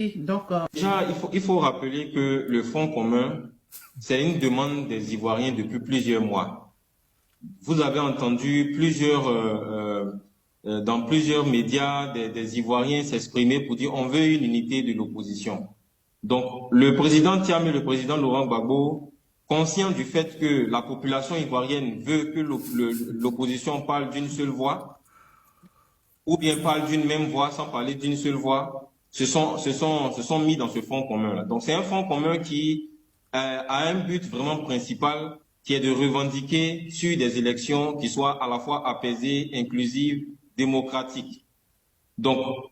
Déjà, il faut rappeler que le Front commun, c'est une demande des Ivoiriens depuis plusieurs mois. Vous avez entendu dans plusieurs médias des Ivoiriens s'exprimer pour dire on veut une unité de l'opposition. Donc, le président Thiam et le président Laurent Gbagbo, conscients du fait que la population ivoirienne veut que l'opposition parle d'une seule voix, ou bien parle d'une même voix sans parler d'une seule voix, se sont mis dans ce front commun-là. Donc, c'est un front commun qui a un but vraiment principal, qui est de revendiquer sur des élections qui soient à la fois apaisées, inclusives, démocratiques. Donc,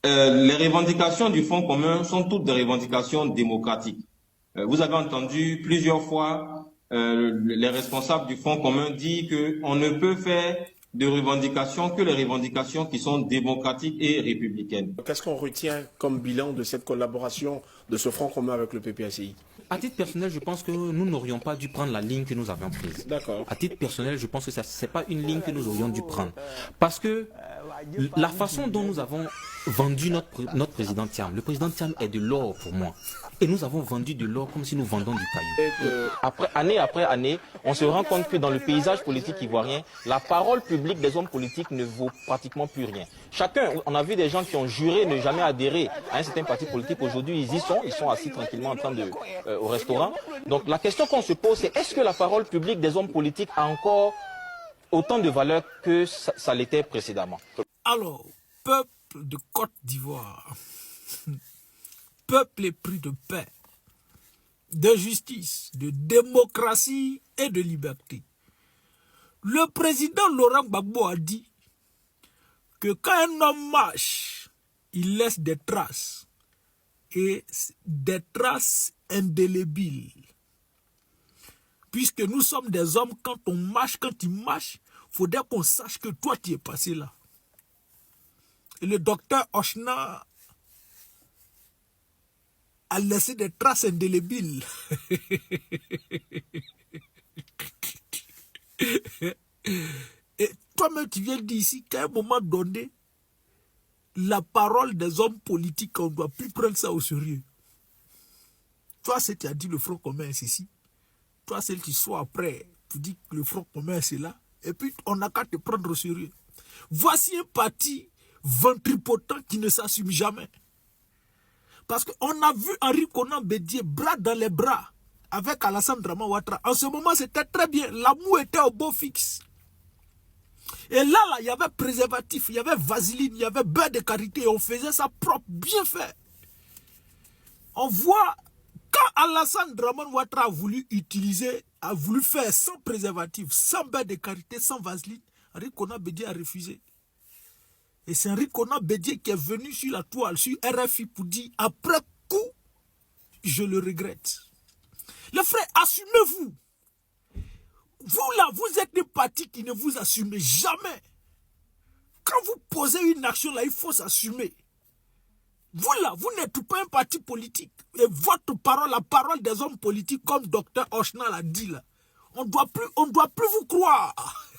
les revendications du Front commun sont toutes des revendications démocratiques. Vous avez entendu plusieurs fois les responsables du Front commun dire qu'on ne peut faire de revendications que les revendications qui sont démocratiques et républicaines. Qu'est-ce qu'on retient comme bilan de cette collaboration de ce Front commun avec le PPACI? À titre personnel, je pense que nous n'aurions pas dû prendre la ligne que nous avions prise. D'accord. À titre personnel, je pense que ce n'est pas une ligne que nous aurions dû prendre. Parce que la façon dont nous avons vendu notre président Thiam, le président Thiam est de l'or pour moi. Et nous avons vendu de l'or comme si nous vendons du caillou. Année après année, on se rend compte que dans le paysage politique ivoirien, la parole publique des hommes politiques ne vaut pratiquement plus rien. Chacun, on a vu des gens qui ont juré ne jamais adhérer à un certain parti politique. Aujourd'hui, ils sont assis tranquillement en train au restaurant. Donc la question qu'on se pose, c'est est-ce que la parole publique des hommes politiques a encore autant de valeur que ça l'était précédemment? Alors, peuple de Côte d'Ivoire, peuple épris de paix, de justice, de démocratie et de liberté. Le président Laurent Gbagbo a dit que quand un homme marche, il laisse des traces, et des traces indélébiles. Puisque nous sommes des hommes, quand il marche, il faudrait qu'on sache que toi tu es passé là. Et le docteur Ochna a laissé des traces indélébiles. Et toi-même, tu viens dire ici qu'à un moment donné, la parole des hommes politiques, on ne doit plus prendre ça au sérieux. Toi, c'est tu as dit le Front commun, c'est ici. Toi, celle qui soit après, tu dis que le Front commun, c'est là. Et puis, on n'a qu'à te prendre au sérieux. Voici un parti ventripotent qui ne s'assume jamais. Parce qu'on a vu Henri Konan Bédié, bras dans les bras, avec Alassane Draman Ouattara. En ce moment, c'était très bien. L'amour était au beau fixe. Et là, il y avait préservatif, il y avait vaseline, il y avait beurre de karité. Et on faisait ça propre, bien fait. On voit, quand Alassane Draman Ouattara a voulu faire sans préservatif, sans beurre de karité, sans vaseline, Henri Konan Bédié a refusé. Et c'est Henri Konan Bédié qui est venu sur la toile, sur RFI, pour dire, après coup, je le regrette. Les frères, assumez-vous. Vous là, vous êtes des partis qui ne vous assumez jamais. Quand vous posez une action là, il faut s'assumer. Vous là, vous n'êtes pas un parti politique. Et votre parole, la parole des hommes politiques, comme Dr Ochna l'a dit là, on doit plus vous croire.